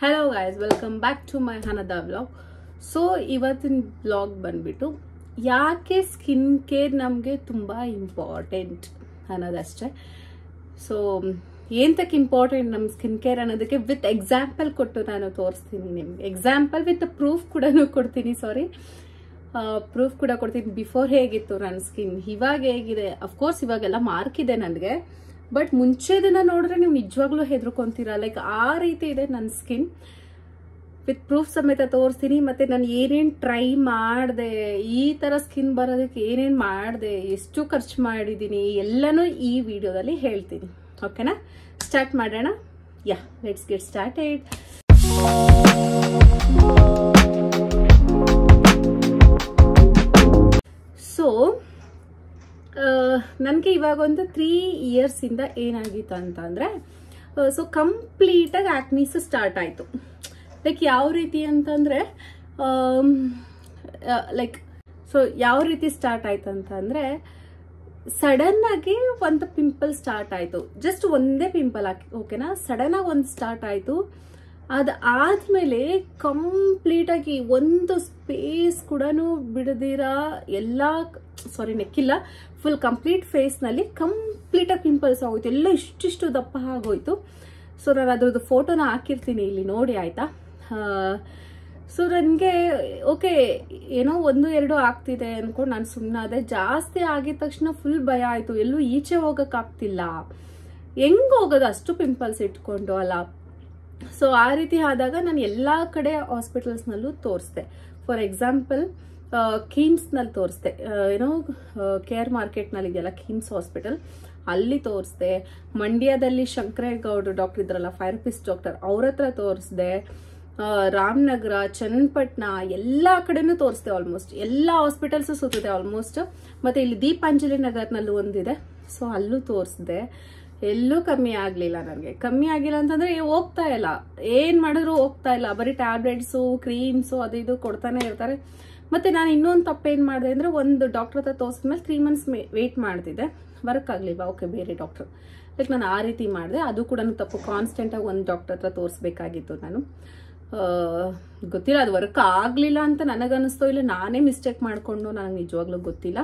Hello guys, welcome back to my Hanada vlog. So ಇವತ್ತಿನ vlog ಬಂದ್ಬಿಟ್ಟು ಯಾಕೆ skin care ನಮಗೆ ತುಂಬಾ ಇಂಪಾರ್ಟೆಂಟ್ ಅನ್ನೋದಷ್ಟೇ. ಸೊ ಏನಕ್ಕೆ ಇಂಪಾರ್ಟೆಂಟ್ ನಮ್ಮ ಸ್ಕಿನ್ ಕೇರ್ ಅನ್ನೋದಕ್ಕೆ ವಿತ್ ಎಕ್ಸಾಂಪಲ್ ಕೊಟ್ಟು ನಾನು ತೋರಿಸ್ತೀನಿ ನಿಮಗೆ. ಎಕ್ಸಾಂಪಲ್ ವಿತ್ ಪ್ರೂಫ್ ಕೂಡ ಕೊಡ್ತೀನಿ. ಪ್ರೂಫ್ ಕೂಡ ಕೊಡ್ತೀನಿ. ಬಿಫೋರ್ ಹೇಗಿತ್ತು ನನ್ನ ಸ್ಕಿನ್, ಇವಾಗ ಹೇಗಿದೆ. ಅಫ್ಕೋರ್ಸ್ ಇವಾಗೆಲ್ಲ ಮಾರ್ಕ್ ಇದೆ ನನಗೆ, ಬಟ್ ಮುಂಚೆದನ್ನ ನೋಡಿದ್ರೆ ನೀವು ನಿಜವಾಗ್ಲೂ ಹೆದರ್ಕೊಂತೀರಾ. ಲೈಕ್ ಆ ರೀತಿ ಇದೆ ನನ್ನ ಸ್ಕಿನ್. ವಿತ್ ಪ್ರೂಫ್ ಸಮೇತ ತೋರಿಸ್ತೀನಿ. ಮತ್ತೆ ನಾನು ಏನೇನು ಟ್ರೈ ಮಾಡಿದೆ, ಈ ತರ ಸ್ಕಿನ್ ಬರೋದಕ್ಕೆ ಏನೇನು ಮಾಡಿದೆ, ಎಷ್ಟು ಖರ್ಚು ಮಾಡಿದ್ದೀನಿ, ಎಲ್ಲನೂ ಈ ವಿಡಿಯೋದಲ್ಲಿ ಹೇಳ್ತೀನಿ. ಓಕೆನಾ? ಸ್ಟಾರ್ಟ್ ಮಾಡೋಣ. ಯಾ, ಲೆಟ್ಸ್ ಗೆಟ್ ಸ್ಟಾರ್ಟೆಡ್. ಸೊ ನನಗೆ ಇವಾಗ ಒಂದು 3 years ಇಂದ ಏನಾಗಿತ್ತು ಅಂತಂದ್ರೆ, ಸೊ ಕಂಪ್ಲೀಟಾಗಿ ಆಕ್ನೀಸ್ ಸ್ಟಾರ್ಟ್ ಆಯಿತು. ಲೈಕ್ ಯಾವ ರೀತಿ ಅಂತಂದ್ರೆ, ಯಾವ ರೀತಿ ಸ್ಟಾರ್ಟ್ ಆಯ್ತು ಅಂತಂದ್ರೆ, ಸಡನ್ ಆಗಿ ಒಂದು ಪಿಂಪಲ್ ಸ್ಟಾರ್ಟ್ ಆಯ್ತು. ಜಸ್ಟ್ ಒಂದೇ ಪಿಂಪಲ್ ಓಕೆನಾ, ಸಡನ್ ಆಗಿ ಒಂದು ಸ್ಟಾರ್ಟ್ ಆಯ್ತು. ಅದಾದ್ಮೇಲೆ ಕಂಪ್ಲೀಟ್ ಆಗಿ ಒಂದು ಸ್ಪೇಸ್ ಕೂಡ ಬಿಡದಿರ ನೆಕ್ಕಿಲ್ಲ, ಫುಲ್ ಕಂಪ್ಲೀಟ್ ಫೇಸ್ ನಲ್ಲಿ ಕಂಪ್ಲೀಟ್ ಆಗಿ ಪಿಂಪಲ್ಸ್ ಆಗೋಯ್ತು. ಎಲ್ಲ ಇಷ್ಟಿಷ್ಟು ದಪ್ಪ ಆಗೋಯ್ತು. ಸೊ ನಾನು ಅದ್ರದ್ದು ಫೋಟೋನ ಹಾಕಿರ್ತೀನಿ, ಇಲ್ಲಿ ನೋಡಿ ಆಯ್ತಾ. ಸೊ ನನಗೆ ಓಕೆ ಏನೋ 1-2 ಆಗ್ತಿದೆ ಅನ್ಕೊಂಡು ನಾನು ಸುಮ್ಮನಾದೆ. ಜಾಸ್ತಿ ಆಗಿದ ತಕ್ಷಣ ಫುಲ್ ಭಯ ಆಯ್ತು. ಎಲ್ಲೂ ಈಚೆ ಹೋಗಕ್ಕಾಗ್ತಿಲ್ಲ, ಹೆಂಗ್ ಹೋಗೋದು ಅಷ್ಟು ಪಿಂಪಲ್ಸ್ ಇಟ್ಕೊಂಡು ಅಲ್ಲ. ಸೊ ಆ ರೀತಿ ಆದಾಗ ನಾನು ಎಲ್ಲಾ ಕಡೆ ಹಾಸ್ಪಿಟಲ್ಸ್ನಲ್ಲೂ ತೋರಿಸ್ದೆ. ಫಾರ್ ಎಕ್ಸಾಂಪಲ್ ಕಿಮ್ಸ್ ನಲ್ಲಿ ತೋರಿಸ್ದೆ, ಏನೋ ಕೇರ್ ಮಾರ್ಕೆಟ್ ನಲ್ಲಿ ಇದೆಯಲ್ಲ ಕಿಮ್ಸ್ ಹಾಸ್ಪಿಟಲ್, ಅಲ್ಲಿ ತೋರಿಸ್ದೆ. ಮಂಡ್ಯದಲ್ಲಿ ಶಂಕರೇಗೌಡ ಡಾಕ್ಟರ್ ಇದ್ರಲ್ಲ, ಫೈರ್ಪಿಸ್ಟ್ ಡಾಕ್ಟರ್, ಅವ್ರ ಹತ್ರ ತೋರಿಸ್ದೆ. ರಾಮನಗರ, ಚನ್ನಪಟ್ಟಣ ಎಲ್ಲಾ ಕಡೆನೂ ತೋರಿಸ್ದೆ. ಆಲ್ಮೋಸ್ಟ್ ಎಲ್ಲಾ ಹಾಸ್ಪಿಟಲ್ಸ್ ಸುತ್ತಿದೆ ಆಲ್ಮೋಸ್ಟ್. ಮತ್ತೆ ಇಲ್ಲಿ ದೀಪಾಂಜಲಿ ನಗರ್ನಲ್ಲೂ ಒಂದಿದೆ, ಸೊ ಅಲ್ಲೂ ತೋರಿಸ್ದೆ. ಎಲ್ಲೂ ಕಮ್ಮಿ ಆಗ್ಲಿಲ್ಲ. ನನಗೆ ಕಮ್ಮಿ ಆಗಿಲ್ಲ ಅಂತಂದ್ರೆ ಹೋಗ್ತಾ ಇಲ್ಲ, ಏನ್ ಮಾಡಿದ್ರು ಹೋಗ್ತಾ ಇಲ್ಲ. ಬರೀ ಟ್ಯಾಬ್ಲೆಟ್ಸು, ಕ್ರೀಮ್ಸು, ಅದು ಇದು ಕೊಡ್ತಾನೆ ಇರ್ತಾರೆ. ಮತ್ತೆ ನಾನು ಇನ್ನೊಂದು ತಪ್ಪೇನ್ ಮಾಡಿದೆ ಅಂದ್ರೆ, ಒಂದು ಡಾಕ್ಟರ್ ಹತ್ರ ತೋರಿಸಿದ್ಮೇಲೆ 3 months ವೇಟ್ ಮಾಡ್ತಿದ್ದೆ, ವರ್ಕ್ ಆಗ್ಲಿಲ್ವಾ, ಓಕೆ ಬೇರೆ ಡಾಕ್ಟರ್. ಲೈಕ್ ನಾನು ಆ ರೀತಿ ಮಾಡಿದೆ. ಅದು ಕೂಡ ತಪ್ಪು. ಕಾನ್ಸ್ಟೆಂಟ್ ಆಗಿ ಒಂದು ಡಾಕ್ಟರ್ ಹತ್ರ ತೋರಿಸ್ಬೇಕಾಗಿತ್ತು ನಾನು. ಗೊತ್ತಿಲ್ಲ, ಅದು ವರ್ಕ್ ಆಗ್ಲಿಲ್ಲ ಅಂತ ನನಗನ್ನಿಸ್ತೋ ಇಲ್ಲ ನಾನೇ ಮಿಸ್ಟೇಕ್ ಮಾಡ್ಕೊಂಡು, ನನಗೆ ನಿಜವಾಗ್ಲೂ ಗೊತ್ತಿಲ್ಲ.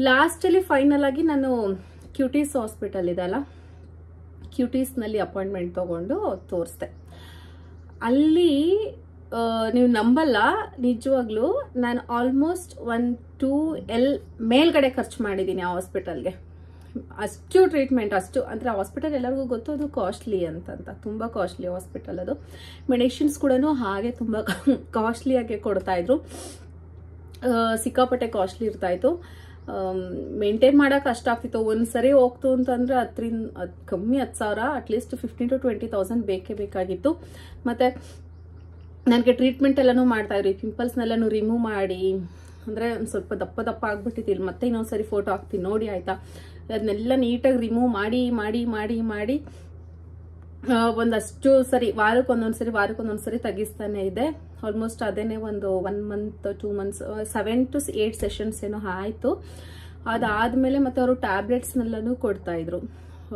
ಲಾಸ್ಟ್ ಅಲ್ಲಿ ಫೈನಲ್ ಆಗಿ ನಾನು ಕ್ಯೂಟೀಸ್ ಹಾಸ್ಪಿಟಲ್ ಇದೆಲ್ಲ, ಕ್ಯೂಟೀಸ್ ನಲ್ಲಿ ಅಪಾಯಿಂಟ್ಮೆಂಟ್ ತಗೊಂಡು ತೋರಿಸ್ದೆ. ಅಲ್ಲಿ ನೀವು ನಂಬಲ್ಲ, ನಿಜವಾಗ್ಲೂ ನಾನು ಆಲ್ಮೋಸ್ಟ್ 1-2 ಮೇಲ್ಗಡೆ ಖರ್ಚು ಮಾಡಿದ್ದೀನಿ ಆ ಹಾಸ್ಪಿಟಲ್ಗೆ. ಅಷ್ಟು ಟ್ರೀಟ್ಮೆಂಟ್, ಅಷ್ಟು ಅಂದ್ರೆ ಹಾಸ್ಪಿಟಲ್ ಎಲ್ಲರಿಗೂ ಗೊತ್ತು, ಅದು ಕಾಸ್ಟ್ಲಿ ಅಂತ ತುಂಬಾ ಕಾಸ್ಟ್ಲಿ ಹಾಸ್ಪಿಟಲ್. ಅದು ಮೆಡಿಸಿನ್ಸ್ ಕೂಡ ಹಾಗೆ ತುಂಬಾ ಕಾಸ್ಟ್ಲಿಯಾಗೆ ಕೊಡ್ತಾ ಇದ್ರು, ಸಿಕ್ಕಾಪಟ್ಟೆ ಕಾಸ್ಟ್ಲಿ ಇರ್ತಾ ಇತ್ತು. ಮೇಂಟೈನ್ ಮಾಡಕ್ ಕಷ್ಟ ಆಗ್ತಿತ್ತು. ಒಂದ್ಸರಿ ಹೋಗ್ತು ಅಂತಂದ್ರೆ ಕಮ್ಮಿ 10,000, ಅಟ್ಲೀಸ್ಟ್ 15,000-20,000 ಬೇಕೇ ಬೇಕಾಗಿತ್ತು. ಮತ್ತೆ ನನಗೆ ಟ್ರೀಟ್ಮೆಂಟ್ ಎಲ್ಲಾನು ಮಾಡ್ತಾ ಇದ್ರು. ಪಿಂಪಲ್ಸ್ನೆಲ್ಲಾನು ರಿಮೂವ್ ಮಾಡಿ, ಅಂದ್ರೆ ಒಂದ್ ಸ್ವಲ್ಪ ದಪ್ಪ ಆಗ್ಬಿಟ್ಟಿತ್ತು. ಮತ್ತೆ ಇನ್ನೊಂದ್ಸರಿ ಫೋಟೋ ಹಾಕ್ತೀನಿ ನೋಡಿ ಆಯ್ತಾ. ಅದನ್ನೆಲ್ಲ ನೀಟಾಗಿ ರಿಮೂವ್ ಮಾಡಿ ಮಾಡಿ ಮಾಡಿ ಮಾಡಿ ಒಂದಷ್ಟು ಸರಿ, ವಾರಕ್ಕೊಂದೊಂದ್ಸರಿ ತೆಗಿಸ್ತಾನೆ ಇದೆ. ಆಲ್ಮೋಸ್ಟ್ ಅದೇನೆ ಒಂದು 1 month 2 months 7 to 8 sessions ಏನೋ ಆಯ್ತು. ಅದಾದ್ಮೇಲೆ ಮತ್ತೆ ಅವರು ಟ್ಯಾಬ್ಲೆಟ್ಸ್ನೆಲ್ಲಾನು ಕೊಡ್ತಾ ಇದ್ರು.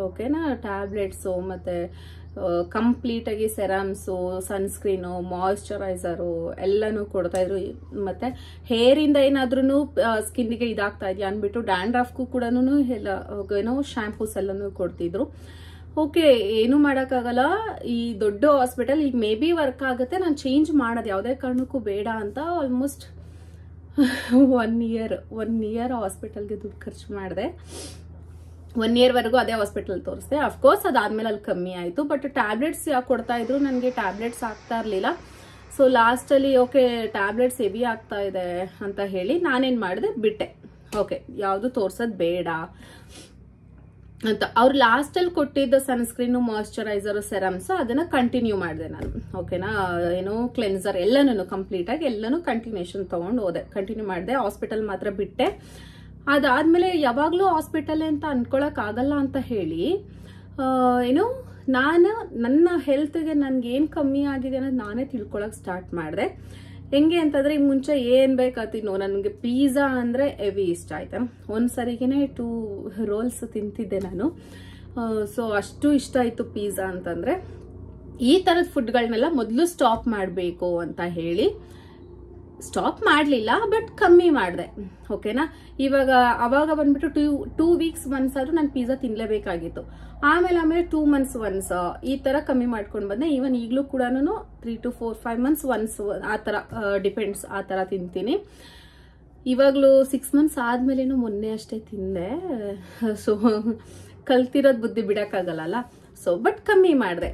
ಓಕೆನಾ, ಟ್ಯಾಬ್ಲೆಟ್ಸು ಮತ್ತೆ ಕಂಪ್ಲೀಟ್ ಆಗಿ ಸೆರಮ್ಸು, ಸನ್ಸ್ಕ್ರೀನು, ಮಾಯಿಶ್ಚರೈಸರು ಎಲ್ಲಾನು ಕೊಡ್ತಾ ಇದ್ರು. ಮತ್ತೆ ಹೇರ್ ಇಂದ ಏನಾದ್ರೂ ಸ್ಕಿನ್ಗೆ ಇದಾಗ್ತಾ ಇದೆಯಾ ಅನ್ಬಿಟ್ಟು ಡ್ಯಾಂಡ್ರಫ್ಗೂ ಕೂಡ ಏನೋ ಶಾಂಪೂಸ್ ಎಲ್ಲಾನು ಕೊಡ್ತಿದ್ರು. ಓಕೆ, ಏನು ಮಾಡೋಕ್ಕಾಗಲ್ಲ. ಈ ದೊಡ್ಡ ಹಾಸ್ಪಿಟಲ್ ಈಗ ಮೇ ಬಿ ವರ್ಕ್ ಆಗುತ್ತೆ, ನಾನು ಚೇಂಜ್ ಮಾಡೋದು ಯಾವುದೇ ಕಾರಣಕ್ಕೂ ಬೇಡ ಅಂತ ಆಲ್ಮೋಸ್ಟ್ 1 year ಹಾಸ್ಪಿಟಲ್ಗೆ ದುಡ್ಡು ಖರ್ಚು ಮಾಡಿದೆ. 1 year ವರೆಗೂ ಅದೇ ಹಾಸ್ಪಿಟಲ್ ತೋರಿಸ್ದೆ. ಅಫ್ಕೋರ್ಸ್ ಅದಾದ್ಮೇಲೆ ಅಲ್ಲಿ ಕಮ್ಮಿ ಆಯ್ತು. ಬಟ್ ಟ್ಯಾಬ್ಲೆಟ್ಸ್ ಯಾಕೆ ಕೊಡ್ತಾ ಇದ್ರು, ನನಗೆ ಟ್ಯಾಬ್ಲೆಟ್ಸ್ ಆಗ್ತಾ ಇರ್ಲಿಲ್ಲ. ಸೊ ಲಾಸ್ಟ್ ಅಲ್ಲಿ ಓಕೆ ಟ್ಯಾಬ್ಲೆಟ್ಸ್ ಹೆವಿ ಆಗ್ತಾ ಇದೆ ಅಂತ ಹೇಳಿ ನಾನೇನ್ ಮಾಡಿದೆ, ಬಿಟ್ಟೆ. ಓಕೆ, ಯಾವುದು ತೋರ್ಸೋದ್ ಬೇಡ ಅಂತ. ಅವ್ರು ಲಾಸ್ಟ್ ಅಲ್ಲಿ ಕೊಟ್ಟಿದ್ದ ಸನ್ಸ್ಕ್ರೀನ್, ಮಾಯಿಶ್ಚರೈಸರ್, ಸೆರಮ್ಸ್ ಅದನ್ನ ಕಂಟಿನ್ಯೂ ಮಾಡಿದೆ ನಾನು. ಓಕೆನಾ, ಏನೋ ಕ್ಲೆನ್ಸರ್ ಎಲ್ಲಾನು ಕಂಪ್ಲೀಟ್ ಆಗಿ ಎಲ್ಲಾನು ಕಂಟಿನ್ಯೂಷನ್ ತಗೊಂಡು ಹೋದೆ, ಕಂಟಿನ್ಯೂ ಮಾಡಿದೆ. ಹಾಸ್ಪಿಟಲ್ ಮಾತ್ರ ಬಿಟ್ಟೆ. ಅದಾದ್ಮೇಲೆ ಯಾವಾಗ್ಲೂ ಹಾಸ್ಪಿಟಲ್ ಅಂತ ಅನ್ಕೊಳಕ್ ಆಗಲ್ಲ ಅಂತ ಹೇಳಿ ಏನು ನಾನು ನನ್ನ ಹೆಲ್ತ್ಗೆ ನನ್ಗೆ ಏನ್ ಕಮ್ಮಿ ಆಗಿದೆ ಅನ್ನೋದು ನಾನೇ ತಿಳ್ಕೊಳಕ್ ಸ್ಟಾರ್ಟ್ ಮಾಡಿದೆ. ಹೆಂಗೆ ಅಂತಂದ್ರೆ, ಈ ಮುಂಚೆ ಏನ್ ಬೇಕಾತಿನೋ, ನನಗೆ ಪಿಜ್ಜಾ ಅಂದ್ರೆ ಹೆವಿ ಇಷ್ಟ ಆಯ್ತಾ. ಒಂದ್ಸರಿಗೆನೆ 2 rolls ತಿಂತಿದ್ದೆ ನಾನು. ಸೊ ಅಷ್ಟು ಇಷ್ಟ ಆಯ್ತು ಪಿಜ್ಜಾ ಅಂತಂದ್ರೆ. ಈ ಥರದ ಫುಡ್ಗಳನ್ನೆಲ್ಲ ಮೊದಲು ಸ್ಟಾಪ್ ಮಾಡಬೇಕು ಅಂತ ಹೇಳಿ ಸ್ಟಾಪ್ ಮಾಡಲಿಲ್ಲ, ಬಟ್ ಕಮ್ಮಿ ಮಾಡಿದೆ. ಓಕೆನಾ. ಇವಾಗ ಅವಾಗ ಬಂದ್ಬಿಟ್ಟು ಟೂ ವೀಕ್ಸ್ ಒನ್ಸ್ ಆದ್ರೂ ನಾನು ಪಿಜ್ಜಾ ತಿನ್ಲೇಬೇಕಾಗಿತ್ತು. ಆಮೇಲೆ 2 months ಒನ್ಸ್ ಈ ತರ ಕಮ್ಮಿ ಮಾಡ್ಕೊಂಡು ಬಂದೆ. ಈವನ್ ಈಗಲೂ ಕೂಡ 3 to 4-5 months ಒನ್ಸ್ ಆ ತರ ಡಿಪೆಂಡ್ಸ್, ಆ ತರ ತಿಂತೀನಿ. ಇವಾಗ್ಲೂ 6 months ಆದ್ಮೇಲೇನು ಮೊನ್ನೆ ಅಷ್ಟೇ ತಿಂದೆ. ಸೊ ಕಲ್ತಿರೋದ್ ಬುದ್ಧಿ ಬಿಡಕ್ಕಾಗಲ್ಲ. ಸೊ ಬಟ್ ಕಮ್ಮಿ ಮಾಡಿದೆ.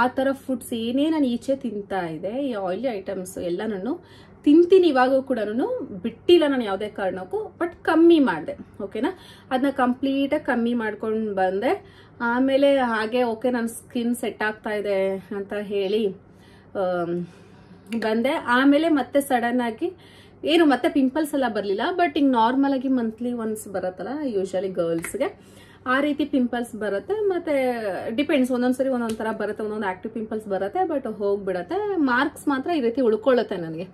ಆ ಥರ ಫುಡ್ಸ್ ಏನೇ ನಾನು ಈಚೆ ತಿಂತಾ ಇದೆ, ಈ ಆಯಿಲಿ ಐಟಮ್ಸ್ ಎಲ್ಲ ನಾನು ತಿಂತೀನಿ. ಇವಾಗೂ ಕೂಡ ಬಿಟ್ಟಿಲ್ಲ ನಾನು ಯಾವುದೇ ಕಾರಣಕ್ಕೂ, ಬಟ್ ಕಮ್ಮಿ ಮಾಡಿದೆ. ಓಕೆನಾ. ಅದನ್ನ ಕಂಪ್ಲೀಟಾಗಿ ಕಮ್ಮಿ ಮಾಡ್ಕೊಂಡು ಬಂದೆ. ಆಮೇಲೆ ಹಾಗೆ ಓಕೆ ನನ್ನ ಸ್ಕಿನ್ ಸೆಟ್ ಆಗ್ತಾ ಇದೆ ಅಂತ ಹೇಳಿ ಬಂದೆ. ಆಮೇಲೆ ಮತ್ತೆ ಸಡನ್ ಆಗಿ ಏನು ಮತ್ತೆ ಪಿಂಪಲ್ಸ್ ಎಲ್ಲ ಬರಲಿಲ್ಲ, ಬಟ್ ಹಿಂಗೆ ನಾರ್ಮಲ್ ಆಗಿ ಮಂತ್ಲಿ ಒನ್ಸ್ ಬರುತ್ತಲ್ಲ ಯೂಶಲಿ ಗರ್ಲ್ಸ್ಗೆ, ಆ ರೀತಿ ಪಿಂಪಲ್ಸ್ ಬರುತ್ತೆ. ಮತ್ತೆ ಡಿಪೆಂಡ್ಸ್, ಒಂದೊಂದ್ಸರಿ ಒಂದೊಂದ್ ತರ ಬರುತ್ತೆ, ಒಂದೊಂದು ಆಕ್ಟಿವ್ ಪಿಂಪಲ್ಸ್ ಬರುತ್ತೆ, ಬಟ್ ಹೋಗ್ಬಿಡತ್ತೆ. ಮಾರ್ಕ್ಸ್ ಮಾತ್ರ ಈ ರೀತಿ ಉಳ್ಕೊಳ್ಳುತ್ತೆ ನನಗೆ.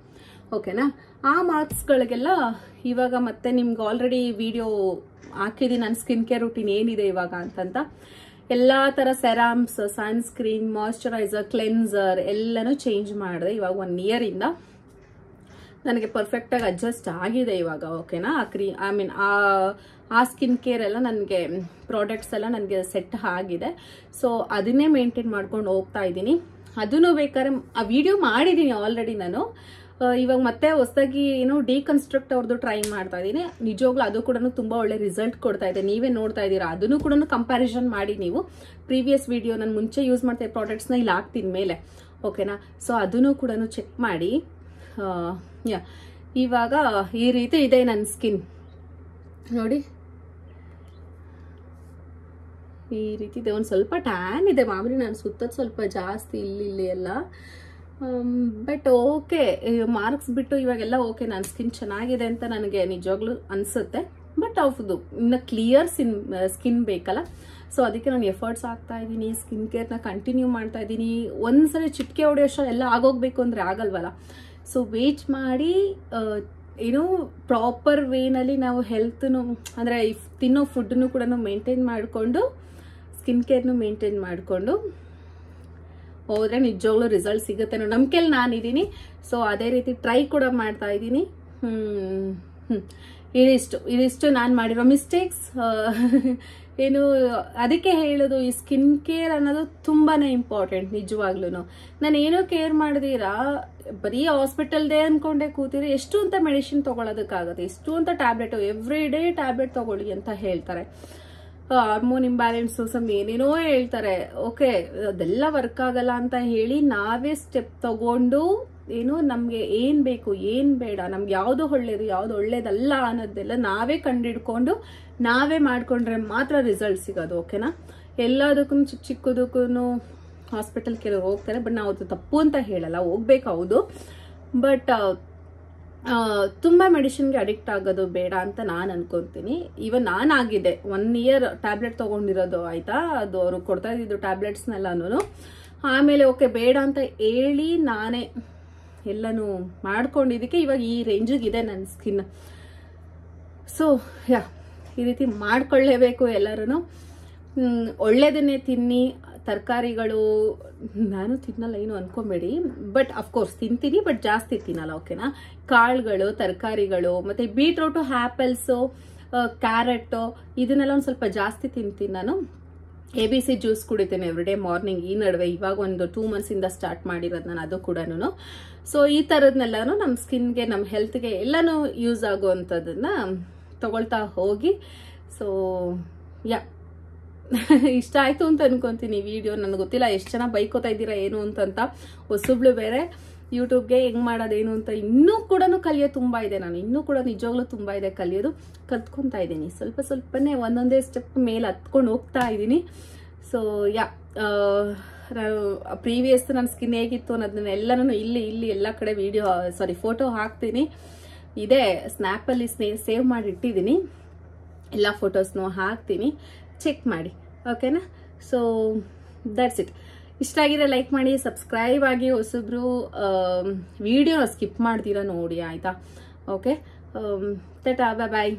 ಓಕೆನಾ. ಆ ಮಾರ್ಕ್ಸ್ಗಳಿಗೆಲ್ಲ ಇವಾಗ ಮತ್ತೆ ನಿಮ್ಗೆ ಆಲ್ರೆಡಿ ವಿಡಿಯೋ ಹಾಕಿದ್ದೀನಿ ನನ್ನ ಸ್ಕಿನ್ ಕೇರ್ ರೂಟೀನ್ ಏನಿದೆ ಇವಾಗ ಅಂತಂತ. ಎಲ್ಲಾ ತರ ಸೆರಾಮ್ಸ್, ಸನ್ಸ್ಕ್ರೀನ್, ಮಾಯಿಶ್ಚರೈಸರ್, ಕ್ಲೆನ್ಸರ್ ಎಲ್ಲಾನು ಚೇಂಜ್ ಮಾಡಿದೆ ಇವಾಗ 1 year ಇಂದ. ನನಗೆ ಪರ್ಫೆಕ್ಟ್ ಆಗಿ ಅಡ್ಜಸ್ಟ್ ಆಗಿದೆ ಇವಾಗ. ಓಕೆನಾ. ಆ ಸ್ಕಿನ್ ಕೇರ್ ಎಲ್ಲ ನನಗೆ ಪ್ರಾಡಕ್ಟ್ಸ್ ಎಲ್ಲ ನನಗೆ ಸೆಟ್ ಆಗಿದೆ. ಸೊ ಅದನ್ನೇ ಮೇಂಟೈನ್ ಮಾಡ್ಕೊಂಡು ಹೋಗ್ತಾ ಇದ್ದೀನಿ. ಅದನ್ನು ಬೇಕಾದ್ರೆ ಆ ವಿಡಿಯೋ ಮಾಡಿದ್ದೀನಿ ಆಲ್ರೆಡಿ ನಾನು. ಇವಾಗ ಮತ್ತೆ ಹೊಸದಾಗಿ ಏನು ಡಿಕನ್ಸ್ಟ್ರಕ್ಟ್ ಅವ್ರದ್ದು ಟ್ರೈ ಮಾಡ್ತಾ ಇದ್ದೀನಿ. ನಿಜವಾಗ್ಲೂ ಅದು ಕೂಡ ತುಂಬಾ ಒಳ್ಳೆ ರಿಸಲ್ಟ್ ಕೊಡ್ತಾ ಇದೆ, ನೀವೇ ನೋಡ್ತಾ ಇದ್ದೀರಾ. ಅದನ್ನು ಕೂಡ ಕಂಪ್ಯಾರಿಸನ್ ಮಾಡಿ ನೀವು ಪ್ರೀವಿಯಸ್ ವಿಡಿಯೋ ನಾನು ಮುಂಚೆ ಯೂಸ್ ಮಾಡ್ತಾ ಇದ್ದ ಪ್ರಾಡಕ್ಟ್ಸ್ನ ಇಲ್ಲಿ ಹಾಕ್ತೀನಿ ಮೇಲೆ. ಓಕೆನಾ. ಸೊ ಅದನ್ನು ಕೂಡ ಚೆಕ್ ಮಾಡಿ. ಇವಾಗ ಈ ರೀತಿ ಇದೆ ನನ್ನ ಸ್ಕಿನ್ ನೋಡಿ, ಈ ರೀತಿ ಇದೆ. ಒಂದು ಸ್ವಲ್ಪ ಟ್ಯಾನ್ ಇದೆ ಮಾಮೂಲಿ, ನಾನು ಸುತ್ತದ ಸ್ವಲ್ಪ ಜಾಸ್ತಿ ಇಲ್ಲಿ ಎಲ್ಲ. ಬಟ್ ಓಕೆ, ಮಾರ್ಕ್ಸ್ ಬಿಟ್ಟು ಇವಾಗೆಲ್ಲ ಓಕೆ, ನನ್ನ ಸ್ಕಿನ್ ಚೆನ್ನಾಗಿದೆ ಅಂತ ನನಗೆ ನಿಜವಾಗ್ಲೂ ಅನ್ಸುತ್ತೆ. ಬಟ್ ಹೌದು, ಇನ್ನು ಕ್ಲಿಯರ್ ಸ್ಕಿನ್ ಬೇಕಲ್ಲ. ಸೊ ಅದಕ್ಕೆ ನಾನು ಎಫರ್ಟ್ಸ್ ಆಗ್ತಾ ಇದ್ದೀನಿ, ಸ್ಕಿನ್ ಕೇರ್ನ ಕಂಟಿನ್ಯೂ ಮಾಡ್ತಾ ಇದ್ದೀನಿ. ಒಂದ್ಸರಿ ಚಿಟಿಕೆ ಹೊಡೆಯೋಷ್ಟು ಎಲ್ಲ ಆಗೋಗ್ಬೇಕು ಅಂದರೆ ಆಗಲ್ವಲ್ಲ. ಸೊ ವೇಟ್ ಮಾಡಿ ಏನು ಪ್ರಾಪರ್ ವೇನಲ್ಲಿ ನಾವು ಹೆಲ್ತ್ನು ಅಂದರೆ ತಿನ್ನೋ ಫುಡ್ನು ಕೂಡ ಮೇಂಟೈನ್ ಮಾಡಿಕೊಂಡು ಸ್ಕಿನ್ ಕೇರ್ನು ಮೇಂಟೈನ್ ಮಾಡಿಕೊಂಡು ಹೋದ್ರೆ ನಿಜವಾಗ್ಲೂ ರಿಸಲ್ಟ್ ಸಿಗುತ್ತೆ ಅನ್ನೋ ನಂಬಿಕೆಯಲ್ಲಿ ನಾನಿದ್ದೀನಿ. ಸೊ ಅದೇ ರೀತಿ ಟ್ರೈ ಕೂಡ ಮಾಡ್ತಾ ಇದ್ದೀನಿ. ಇದಿಷ್ಟು ನಾನು ಮಾಡಿರೋ ಮಿಸ್ಟೇಕ್ಸ್. ಏನು ಅದಕ್ಕೆ ಹೇಳೋದು, ಈ ಸ್ಕಿನ್ ಕೇರ್ ಅನ್ನೋದು ತುಂಬಾನೇ ಇಂಪಾರ್ಟೆಂಟ್ ನಿಜವಾಗ್ಲೂ. ನಾನು ಏನೋ ಕೇರ್ ಮಾಡಿದೀರಾ ಬರೀ ಹಾಸ್ಪಿಟಲ್ದೇ ಅನ್ಕೊಂಡೆ ಕೂತಿದ್ರೆ ಎಷ್ಟು ಅಂತ ಮೆಡಿಸಿನ್ ತಗೊಳ್ಳೋದಕ್ಕಾಗುತ್ತೆ, ಎಷ್ಟು ಅಂತ ಟ್ಯಾಬ್ಲೆಟ್ ಎವ್ರಿ ಡೇ ಟ್ಯಾಬ್ಲೆಟ್ ತಗೊಳ್ಳಿ ಅಂತ ಹೇಳ್ತಾರೆ. ಹಾರ್ಮೋನ್ ಇಂಬ್ಯಾಲೆನ್ಸು ಏನೇನೋ ಹೇಳ್ತಾರೆ. ಓಕೆ, ಅದೆಲ್ಲ ವರ್ಕ್ ಆಗಲ್ಲ ಅಂತ ಹೇಳಿ ನಾವೇ ಸ್ಟೆಪ್ ತಗೊಂಡು ಏನು ನಮ್ಗೆ ಏನ್ ಬೇಕು ಏನ್ ಬೇಡ, ನಮ್ಗೆ ಯಾವ್ದು ಒಳ್ಳೇದು ಯಾವ್ದು ಒಳ್ಳೇದಲ್ಲ ಅನ್ನೋದೆಲ್ಲ ನಾವೇ ಕಂಡಿಡ್ಕೊಂಡು ನಾವೇ ಮಾಡ್ಕೊಂಡ್ರೆ ಮಾತ್ರ ರಿಸಲ್ಟ್ ಸಿಗೋದು. ಓಕೆನಾ. ಎಲ್ಲದಕ್ಕೂ ಚಿಕ್ಕದಕ್ಕೂ ಹಾಸ್ಪಿಟಲ್ ಕೆಲವರು ಹೋಗ್ತಾರೆ, ಬಟ್ ನಾವು ಅದು ತಪ್ಪು ಅಂತ ಹೇಳಲ್ಲ, ಹೋಗ್ಬೇಕು ಹೌದು. ಬಟ್ ತುಂಬಾ ಮೆಡಿಸಿನ್ಗೆ ಅಡಿಕ್ಟ್ ಆಗೋದು ಬೇಡ ಅಂತ ನಾನು ಅನ್ಕೊಂತೀನಿ. ಇವನ್ ನಾನಾಗಿದ್ದೆ 1 year ಟ್ಯಾಬ್ಲೆಟ್ ತಗೊಂಡಿರೋದು ಆಯ್ತಾ, ಅದು ಅವರು ಕೊಡ್ತಾ ಇದ್ದಿದ್ದು ಟ್ಯಾಬ್ಲೆಟ್ಸ್ನೆಲ್ಲಾನು. ಆಮೇಲೆ ಓಕೆ ಬೇಡ ಅಂತ ಹೇಳಿ ನಾನೇ ಎಲ್ಲಾನು ಮಾಡ್ಕೊಂಡಿದ್ದಕ್ಕೆ ಇವಾಗ ಈ ರೇಂಜಿಗಿದೆ ನನ್ನ ಸ್ಕಿನ್. ಸೊ ಈ ರೀತಿ ಮಾಡ್ಕೊಳ್ಳೇಬೇಕು ಎಲ್ಲರೂ. ಒಳ್ಳೇದನ್ನೇ ತಿನ್ನಿ. ತರಕಾರಿಗಳು ನಾನು ತಿನ್ನಲ್ಲ ಏನು ಅನ್ಕೊಂಬೇಡಿ, ಬಟ್ ಅಫ್ಕೋರ್ಸ್ ತಿಂತೀನಿ, ಬಟ್ ಜಾಸ್ತಿ ತಿನ್ನಲ್ಲ. ಓಕೆನಾ. ಕಾಳುಗಳು, ತರಕಾರಿಗಳು, ಮತ್ತೆ ಬೀಟ್ರೂಟು, ಆ್ಯಪಲ್ಸು, ಕ್ಯಾರೆಟು ಇದನ್ನೆಲ್ಲ ಒಂದು ಸ್ವಲ್ಪ ಜಾಸ್ತಿ ತಿಂತೀನಿ ನಾನು. ABC ಜ್ಯೂಸ್ ಕುಡಿತೇನೆ ಎವ್ರಿಡೇ ಮಾರ್ನಿಂಗ್. ಈ ನಡುವೆ ಇವಾಗ ಒಂದು 2 months ಇಂದ ಸ್ಟಾರ್ಟ್ ಮಾಡಿರೋದು ನಾನು, ಅದು ಕೂಡ. ಸೊ ಈ ಥರದ್ನೆಲ್ಲಾನು ನಮ್ಮ ಸ್ಕಿನ್ಗೆ, ನಮ್ಮ ಹೆಲ್ತ್ಗೆ ಎಲ್ಲಾನು ಯೂಸ್ ಆಗುವಂಥದ್ದನ್ನ ತಗೊಳ್ತಾ ಹೋಗಿ. ಸೊ ಇಷ್ಟ ಆಯ್ತು ಅಂತ ಅನ್ಕೊಂತೀನಿ ವಿಡಿಯೋ. ನನಗೆ ಗೊತ್ತಿಲ್ಲ ಎಷ್ಟು ಜನ ಬೈಕೋತಾ ಇದ್ದೀರಾ ಏನು ಅಂತಂತ. ಹೊಸಬ್ಳು ಬೇರೆ ಯೂಟ್ಯೂಬ್ಗೆ ಹೆಂಗ್ ಮಾಡೋದೇನು ಅಂತ ಇನ್ನೂ ಕೂಡ ಕಲಿಯೋದು ತುಂಬಾ ಇದೆ. ನಾನು ಇನ್ನೂ ಕೂಡ ನಿಜವಾಗ್ಲೂ ತುಂಬಾ ಇದೆ ಕಲಿಯೋದು, ಕಲ್ತ್ಕೊಂತಾ ಇದ್ದೀನಿ. ಸ್ವಲ್ಪ ಸ್ವಲ್ಪನೇ ಒಂದೊಂದೇ ಸ್ಟೆಪ್ ಮೇಲೆ ಹತ್ಕೊಂಡು ಹೋಗ್ತಾ ಇದ್ದೀನಿ. ಸೊ ಪ್ರೀವಿಯಸ್ ನನ್ನ ಸ್ಕಿನ್ ಹೇಗಿತ್ತು ಅನ್ನೋದನ್ನ ಎಲ್ಲನೂ ಇಲ್ಲಿ ಎಲ್ಲ ಕಡೆ ಫೋಟೋ ಹಾಕ್ತೀನಿ. ಇದೇ ಸ್ನ್ಯಾಪಲ್ಲಿ ಸೇವ್ ಮಾಡಿ ಇಟ್ಟಿದ್ದೀನಿ, ಎಲ್ಲ ಫೋಟೋಸ್ನು ಹಾಕ್ತೀನಿ, ಚೆಕ್ ಮಾಡಿ. ಓಕೆನಾ. So that's it. ಇಷ್ಟ ಆಗಿದ್ರೆ ಲೈಕ್ ಮಾಡಿ, ಸಬ್ಸ್ಕ್ರೈಬ್ ಆಗಿ. ಹೊಸಬ್ರು ವಿಡಿಯೋನ ಸ್ಕಿಪ್ ಮಾಡ್ತೀರಾ ನೋಡಿ ಆಯ್ತಾ. ಓಕೆ, ಟಾಟಾ, ಬಾಯ್ ಬಾಯ್.